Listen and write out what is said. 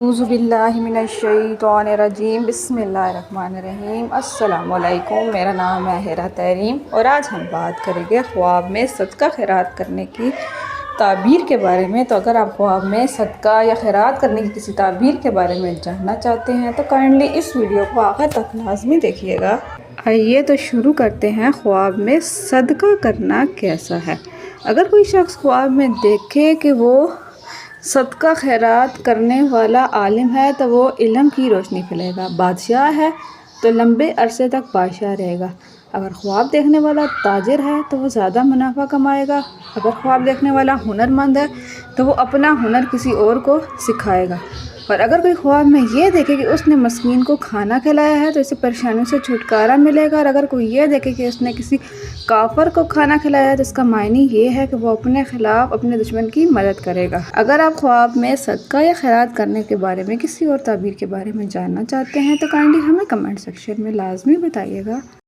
اعوذ باللہ من الشیطان الرجیم بسم اللہ الرحمن الرحیم۔ السلام علیکم، میرا نام ہے ہیرا تحریم اور آج ہم بات کریں گے خواب میں صدقہ خیرات کرنے کی تعبیر کے بارے میں۔ تو اگر آپ خواب میں صدقہ یا خیرات کرنے کی کسی تعبیر کے بارے میں جاننا چاہتے ہیں تو کائنڈلی اس ویڈیو کو آخر تک لازمی دیکھیے گا۔ آئیے تو شروع کرتے ہیں۔ خواب میں صدقہ کرنا کیسا ہے؟ اگر کوئی شخص خواب میں دیکھے کہ وہ صدقہ خیرات کرنے والا عالم ہے تو وہ علم کی روشنی پھیلے گا، بادشاہ ہے تو لمبے عرصے تک بادشاہ رہے گا، اگر خواب دیکھنے والا تاجر ہے تو وہ زیادہ منافع کمائے گا، اگر خواب دیکھنے والا ہنرمند ہے تو وہ اپنا ہنر کسی اور کو سکھائے گا، اور اگر کوئی خواب میں یہ دیکھے کہ اس نے مسکین کو کھانا کھلایا ہے تو اسے پریشانیوں سے چھٹکارا ملے گا، اور اگر کوئی یہ دیکھے کہ اس نے کسی کافر کو کھانا کھلایا ہے تو اس کا معنی یہ ہے کہ وہ اپنے خلاف اپنے دشمن کی مدد کرے گا۔ اگر آپ خواب میں صدقہ یا خیرات کرنے کے بارے میں کسی اور تعبیر کے بارے میں جاننا چاہتے ہیں تو کائنڈلی ہمیں کمنٹ سیکشن میں لازمی بتائیے گا۔